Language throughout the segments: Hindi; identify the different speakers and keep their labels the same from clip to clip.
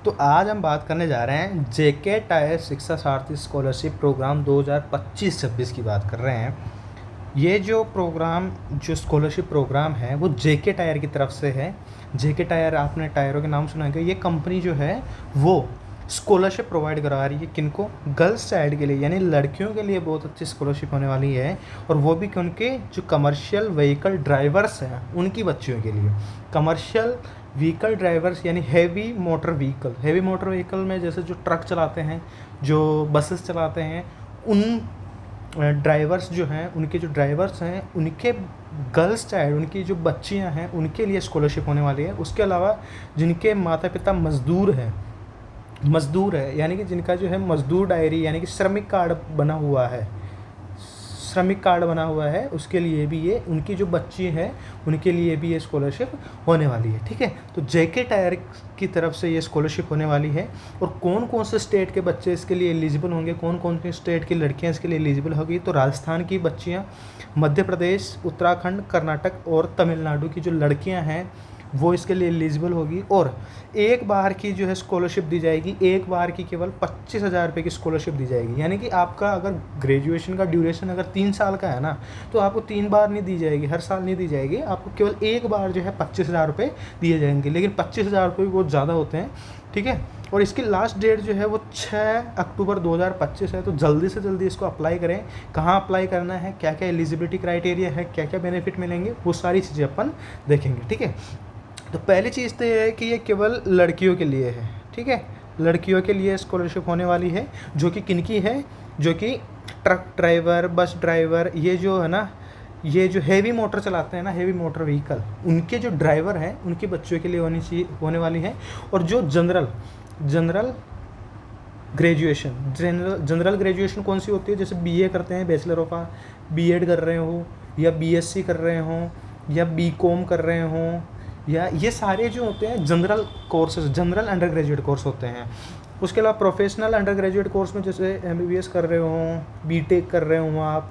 Speaker 1: तो आज हम बात करने जा रहे हैं जेके टायर शिक्षा सारथी स्कॉलरशिप प्रोग्राम 2025-26 की बात कर रहे हैं। ये जो प्रोग्राम जो स्कॉलरशिप प्रोग्राम है वो जेके टायर की तरफ से है। जेके टायर, आपने टायरों के नाम सुना है। ये कंपनी जो है वो स्कॉलरशिप प्रोवाइड करवा रही है किनको? गर्ल्स चाइल्ड के लिए, यानी लड़कियों के लिए बहुत अच्छी स्कॉलरशिप होने वाली है। और वो भी उनके जो कमर्शियल व्हीकल ड्राइवर्स हैं उनकी बच्चियों के लिए। कमर्शियल व्हीकल ड्राइवर्स यानी हैवी मोटर व्हीकल में जैसे जो ट्रक चलाते हैं, जो बसेस चलाते हैं, उन ड्राइवर्स जो हैं, उनके जो ड्राइवर्स हैं उनके गर्ल्स चाइल्ड, उनकी जो बच्चियां हैं उनके लिए स्कॉलरशिप होने वाली है। उसके अलावा जिनके माता पिता मज़दूर है यानी कि जिनका जो है मज़दूर डायरी यानी कि श्रमिक कार्ड बना हुआ है, उसके लिए भी ये, उनकी जो बच्ची हैं उनके लिए भी ये स्कॉलरशिप होने वाली है। ठीक है, तो जेके टायर की तरफ से ये स्कॉलरशिप होने वाली है। और कौन कौन से स्टेट के बच्चे इसके लिए एलिजिबल होंगे, कौन कौन से स्टेट की लड़कियां इसके लिए एलिजिबल होगी? तो राजस्थान की बच्चियां, मध्य प्रदेश, उत्तराखंड, कर्नाटक और तमिलनाडु की जो लड़कियाँ हैं वो इसके लिए एलिजिबल होगी। और एक बार की जो है स्कॉलरशिप दी जाएगी, एक बार की केवल 25,000 रुपये की स्कॉलरशिप दी जाएगी। यानी कि आपका अगर ग्रेजुएशन का ड्यूरेशन अगर 3 साल का है ना, तो आपको 3 बार नहीं दी जाएगी, हर साल नहीं दी जाएगी, आपको केवल एक बार जो है 25,000 रुपये दिए जाएंगे। लेकिन 25,000 रुपये भी बहुत ज़्यादा होते हैं। ठीक है, और इसकी लास्ट डेट जो है वो 6 अक्टूबर 2025 है। तो जल्दी से जल्दी इसको अप्लाई करें। कहाँ अप्लाई करना है, क्या क्या एलिजिबिलिटी क्राइटेरिया है, क्या क्या बेनिफिट मिलेंगे, वो सारी चीज़ें अपन देखेंगे। ठीक है, तो पहली चीज़ तो ये है कि ये केवल लड़कियों के लिए है। ठीक है, लड़कियों के लिए स्कॉलरशिप होने वाली है, जो कि किनकी है? जो कि ट्रक ड्राइवर, बस ड्राइवर, ये जो है ना, ये जो हैवी मोटर चलाते हैं ना, हैवी मोटर व्हीकल, उनके जो ड्राइवर हैं उनके बच्चों के लिए होने वाली है। और जो जनरल ग्रेजुएशन कौन सी होती है? जैसे बीए करते हैं, बैचलर ऑफ बीएड कर रहे हो, या बीएससी कर रहे हो, या बीकॉम कर रहे हो, या ये सारे जो होते हैं general courses, general under graduate course होते हैं। उसके अलावा प्रोफेशनल अंडर ग्रेजुएट कोर्स में जैसे एमबीबीएस कर रहे हो, बीटेक कर रहे हो आप,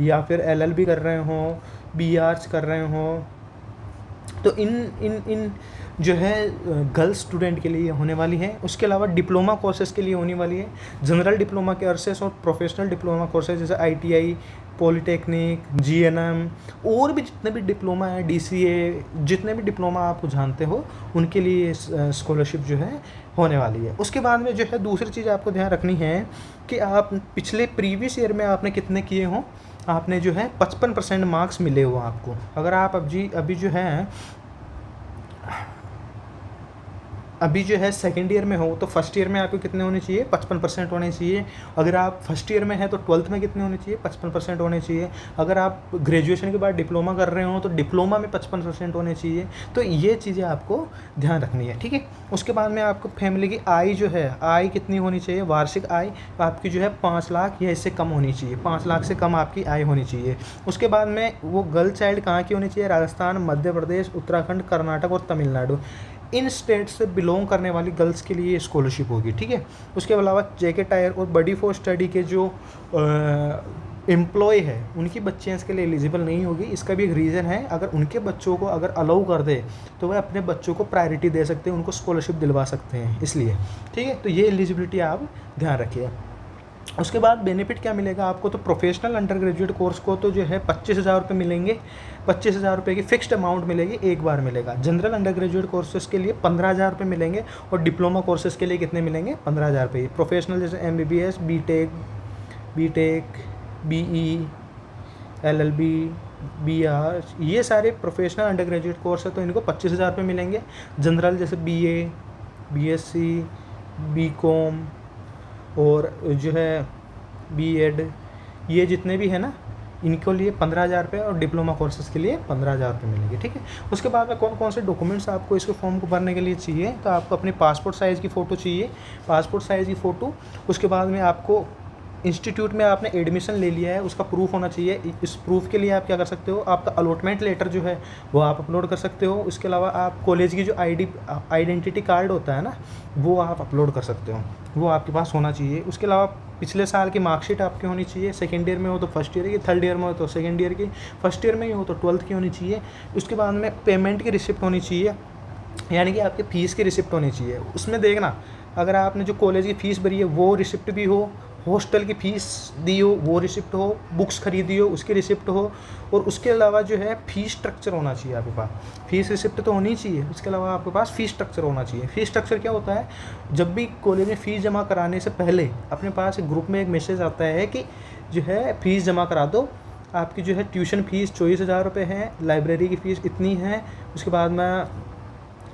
Speaker 1: या फिर एलएलबी कर रहे हो, बीआर्स कर रहे हो, तो इन जो है गर्ल्स स्टूडेंट के लिए होने वाली है। उसके अलावा डिप्लोमा कोर्सेज़ के लिए होने वाली है, जनरल डिप्लोमा कोर्सेज़ और प्रोफेशनल डिप्लोमा कोर्सेज़ जैसे आईटीआई, पॉलिटेक्निक, जीएनएम, और भी जितने भी डिप्लोमा है, डीसीए, जितने भी डिप्लोमा आप जानते हो उनके लिए स्कॉलरशिप जो है होने वाली है। उसके बाद में जो है दूसरी चीज़ आपको ध्यान रखनी है कि आप पिछले प्रीवियस ईयर में आपने कितने किए हों, आपने जो है 55% मार्क्स मिले हो आपको। अगर आप अभी जो है सेकेंड ईयर में हो तो फर्स्ट ईयर में आपको कितने होने चाहिए? 55% होने चाहिए। अगर आप फर्स्ट ईयर में हैं तो ट्वेल्थ में कितने होने चाहिए? 55% होने चाहिए। अगर आप ग्रेजुएशन के बाद डिप्लोमा कर रहे हो तो डिप्लोमा में 55% होने चाहिए। तो ये चीज़ें आपको ध्यान रखनी है। ठीक है, उसके बाद में आपको फैमिली की आय जो है, आय कितनी होनी चाहिए? वार्षिक आय आपकी जो है 5 लाख या इससे कम होनी चाहिए, 5 लाख से कम आपकी आय होनी चाहिए। उसके बाद में वो गर्ल चाइल्ड कहाँ की होनी चाहिए? राजस्थान, मध्य प्रदेश, उत्तराखंड, कर्नाटक और तमिलनाडु, इन स्टेट से बिलोंग करने वाली गर्ल्स के लिए स्कॉलरशिप होगी। ठीक है, उसके अलावा जेके टायर और बडी फॉर स्टडी के जो एम्प्लॉय है उनकी बच्चियाँ इसके लिए एलिजिबल नहीं होगी। इसका भी एक रीज़न है, अगर उनके बच्चों को अगर अलाउ कर दे तो वह अपने बच्चों को प्रायोरिटी दे सकते हैं, उनको स्कॉलरशिप दिलवा सकते हैं, इसलिए। ठीक है, तो ये एलिजिबिलिटी आप ध्यान रखिए। उसके बाद बेनिफिट क्या मिलेगा आपको? तो प्रोफेशनल अंडर ग्रेजुएट कोर्स को तो जो है 25,000 रुपये मिलेंगे, 25,000 रुपये की फिक्स्ड अमाउंट मिलेगी, एक बार मिलेगा। जनरल अंडर ग्रेजुएट कोर्सेज के लिए 15,000 रुपये मिलेंगे, और डिप्लोमा कोर्सेज के लिए कितने मिलेंगे? 15,000 रुपये। प्रोफेशनल जैसे MBBS, BTech, BE, LLB, BR, ये सारे प्रोफेशनल अंडर ग्रेजुएट कोर्स है तो इनको 25,000 रुपये मिलेंगे। जनरल जैसे बीए, बीएससी, बीकॉम और जो है बीएड, ये जितने भी है ना, इनके लिए 15,000 रुपये, और डिप्लोमा कोर्सेज़ के लिए 15,000 रुपये मिलेंगे। ठीक है, उसके बाद में कौन कौन से डॉक्यूमेंट्स आपको इसके फॉर्म को भरने के लिए चाहिए? तो आपको अपनी पासपोर्ट साइज़ की फ़ोटो चाहिए, पासपोर्ट साइज़ की फ़ोटो। उसके बाद में आपको इंस्टीट्यूट में आपने एडमिशन ले लिया है उसका प्रूफ होना चाहिए। इस प्रूफ के लिए आप क्या कर सकते हो? आपका अलॉटमेंट लेटर जो है वो आप अपलोड कर सकते हो। इसके अलावा आप कॉलेज की जो आइडेंटिटी कार्ड होता है ना, वो आप अपलोड कर सकते हो, वो आपके पास होना चाहिए। उसके अलावा पिछले साल की मार्कशीट आपकी होनी चाहिए। सेकेंड ईयर में हो तो फर्स्ट ईयर की, थर्ड ईयर में हो तो सेकेंड ईयर की, फर्स्ट ईयर में ही हो तो ट्वेल्थ की होनी चाहिए। उसके बाद में पेमेंट की रिसिप्ट होनी चाहिए। यानी कि आपके फ़ीस की रिसिप्ट होनी चाहिए। उसमें देखना, अगर आपने जो कॉलेज की फ़ीस भरी है वो रिसिप्ट भी हो, हॉस्टल की फ़ीस दी हो वो रिसिप्ट हो, बुक्स खरीदी हो उसकी रिसिप्ट हो, और उसके अलावा जो है फ़ीस स्ट्रक्चर होना चाहिए आपके पास। फ़ीस रिसिप्ट तो होनी चाहिए, उसके अलावा आपके पास फ़ीस स्ट्रक्चर होना चाहिए। फ़ीस स्ट्रक्चर क्या होता है, जब भी कॉलेज में फ़ीस जमा कराने से पहले अपने पास एक ग्रुप में एक मैसेज आता है कि जो है फ़ीस जमा करा दो, आपकी जो है ट्यूशन फ़ीस 24,000 रुपये है, लाइब्रेरी की फ़ीस इतनी है, उसके बाद में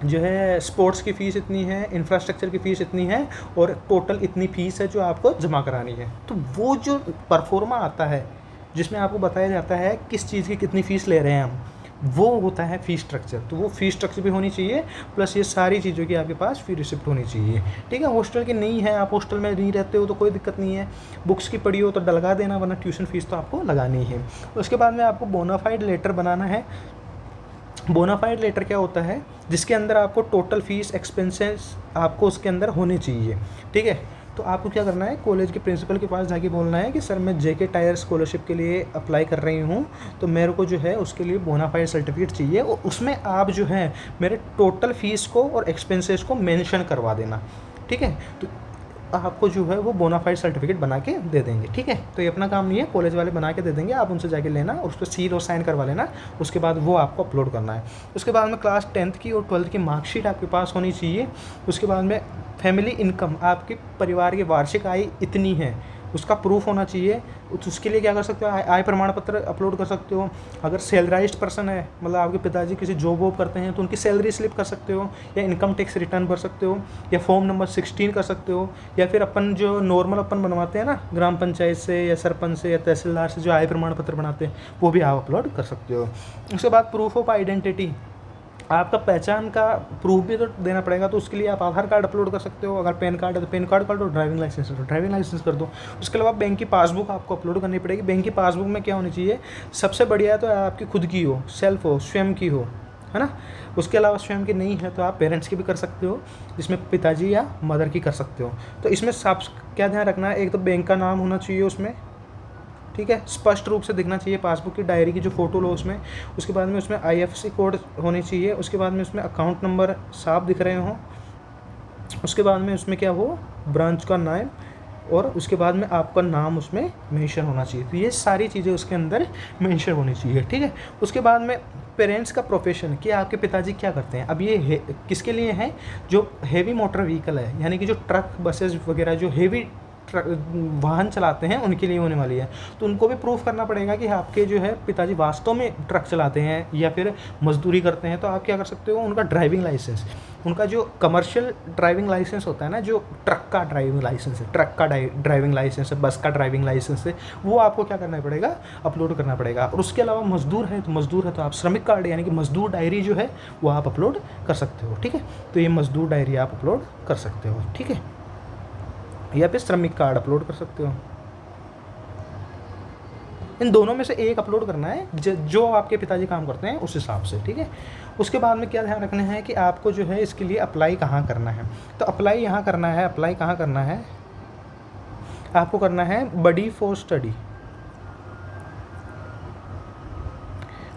Speaker 1: जो है स्पोर्ट्स की फ़ीस इतनी है, इंफ्रास्ट्रक्चर की फ़ीस इतनी है, और टोटल इतनी फ़ीस है जो आपको जमा करानी है। तो वो जो परफॉर्मा आता है जिसमें आपको बताया जाता है किस चीज़ की कितनी फ़ीस ले रहे हैं हम, वो होता है फ़ीस स्ट्रक्चर। तो वो फ़ीस स्ट्रक्चर भी होनी चाहिए, प्लस ये सारी चीज़ों की आपके पास फ़ी रिसिप्ट होनी चाहिए। ठीक है, हॉस्टल की नहीं है, आप हॉस्टल में नहीं रहते हो तो कोई दिक्कत नहीं है, बुक्स की पड़ी हो तो डलवा देना, वरना ट्यूशन फ़ीस तो आपको लगानी है। उसके बाद में आपको बोनाफाइड लेटर बनाना है। बोनाफाइड लेटर क्या होता है, जिसके अंदर आपको टोटल फ़ीस एक्सपेंसेस आपको उसके अंदर होने चाहिए। ठीक है, तो आपको क्या करना है, कॉलेज के प्रिंसिपल के पास जाके बोलना है कि सर मैं जेके टायर स्कॉलरशिप के लिए अप्लाई कर रही हूँ, तो मेरे को जो है उसके लिए बोनाफाइड सर्टिफिकेट चाहिए, और उसमें आप जो है मेरे टोटल फ़ीस को और एक्सपेंसेस को मेंशन करवा देना। ठीक है, तो आपको जो है वो बोनाफाइड सर्टिफिकेट बना के दे देंगे। ठीक है, तो ये अपना काम नहीं है, कॉलेज वाले बना के दे देंगे, आप उनसे जाके लेना और उस पर सील और साइन करवा लेना। उसके बाद वो आपको अपलोड करना है। उसके बाद में क्लास 10th की और 12th की मार्कशीट आपके पास होनी चाहिए। उसके बाद में फैमिली इनकम, आपके परिवार की वार्षिक आय इतनी है उसका प्रूफ होना चाहिए। तो उसके लिए क्या कर सकते हो, आय प्रमाण पत्र अपलोड कर सकते हो। अगर सैलराइज्ड पर्सन है, मतलब आपके पिताजी किसी जॉब वॉब करते हैं, तो उनकी सैलरी स्लिप कर सकते हो, या इनकम टैक्स रिटर्न भर सकते हो, या फॉर्म नंबर 16 कर सकते हो, या फिर अपन जो नॉर्मल अपन बनवाते हैं ना ग्राम पंचायत से या सरपंच से या तहसीलदार से जो आय प्रमाण पत्र बनाते हैं, वो भी आप अपलोड कर सकते हो। उसके बाद प्रूफ ऑफ आइडेंटिटी, आपका पहचान का प्रूफ भी तो देना पड़ेगा, तो उसके लिए आप आधार कार्ड अपलोड कर सकते हो। अगर पैन कार्ड है तो पैन कार्ड कर दो, ड्राइविंग लाइसेंस है तो ड्राइविंग लाइसेंस कर दो। उसके अलावा बैंक की पासबुक आपको अपलोड करनी पड़ेगी। बैंक की पासबुक में क्या होनी चाहिए, सबसे बढ़िया तो आपकी खुद की हो, सेल्फ हो, स्वयं की हो, है ना। उसके अलावा स्वयं की नहीं है तो आप पेरेंट्स की भी कर सकते हो, जिसमें पिताजी या मदर की कर सकते हो। तो इसमें सब क्या ध्यान रखना है, एक तो बैंक का नाम होना चाहिए उसमें, ठीक है, स्पष्ट रूप से दिखना चाहिए पासबुक की डायरी की जो फ़ोटो लो उसमें। उसके बाद में उसमें IFSC कोड होनी चाहिए। उसके बाद में उसमें अकाउंट नंबर साफ दिख रहे हों। उसके बाद में उसमें क्या हो, ब्रांच का नाम, और उसके बाद में आपका नाम उसमें मेंशन होना चाहिए। तो ये सारी चीज़ें उसके अंदर मेंशन होनी चाहिए। ठीक है, उसके बाद में पेरेंट्स का प्रोफेशन, कि आपके पिताजी क्या करते हैं। अब ये किसके लिए है, जो हेवी मोटर व्हीकल है, यानी कि जो ट्रक बसेस वगैरह जो हेवी वाहन चलाते हैं उनके लिए होने वाली है। तो उनको भी प्रूफ करना पड़ेगा कि आपके जो है पिताजी वास्तव में ट्रक चलाते हैं या फिर मजदूरी करते हैं। तो आप क्या कर सकते हो, उनका ड्राइविंग लाइसेंस, उनका जो कमर्शियल ड्राइविंग लाइसेंस होता है ना, जो ट्रक का ड्राइविंग लाइसेंस है, ट्रक का ड्राइविंग लाइसेंस है, बस का ड्राइविंग लाइसेंस है, वो आपको क्या करना पड़ेगा, अपलोड करना पड़ेगा। और उसके अलावा मजदूर है तो आप श्रमिक कार्ड यानी कि मजदूर डायरी जो है वो आप अपलोड कर सकते हो। ठीक है, तो ये मजदूर डायरी आप अपलोड कर सकते हो। ठीक है, या फिर श्रमिक कार्ड अपलोड कर सकते हो। इन दोनों में से एक अपलोड करना है जो आपके पिताजी काम करते हैं उस हिसाब से। ठीक है, उसके बाद में क्या ध्यान रखना है कि आपको जो है इसके लिए अप्लाई कहाँ करना है। तो अप्लाई यहाँ करना है, अप्लाई कहाँ करना है, आपको करना है buddy for study.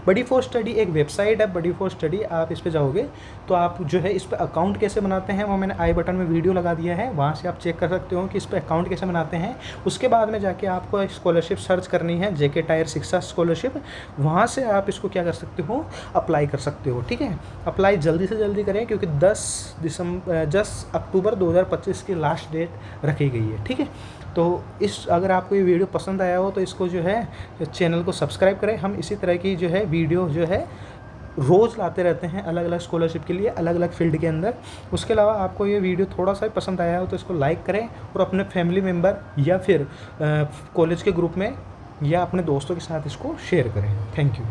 Speaker 1: Buddy for study एक वेबसाइट है, बडी फॉर स्टडी, आप इस पर जाओगे तो आप जो है इस पर अकाउंट कैसे बनाते हैं वो मैंने आई बटन में वीडियो लगा दिया है, वहाँ से आप चेक कर सकते हो कि इस पर अकाउंट कैसे बनाते हैं। उसके बाद में जाके आपको स्कॉलरशिप सर्च करनी है, जेके टायर शिक्षा स्कॉलरशिप, वहाँ से आप इसको क्या कर सकते हो, अप्लाई कर सकते हो। ठीक है, अप्लाई जल्दी से जल्दी करें क्योंकि 10 अक्टूबर 2025 की लास्ट डेट रखी गई है। ठीक है, तो अगर आपको ये वीडियो पसंद आया हो तो इसको जो है चैनल को सब्सक्राइब करें। हम इसी तरह की जो है वीडियो जो है रोज़ लाते रहते हैं अलग अलग स्कॉलरशिप के लिए, अलग अलग फील्ड के अंदर। उसके अलावा आपको ये वीडियो थोड़ा सा पसंद आया हो तो इसको लाइक करें और अपने फैमिली मेम्बर या फिर कॉलेज के ग्रुप में या अपने दोस्तों के साथ इसको शेयर करें। Thank you.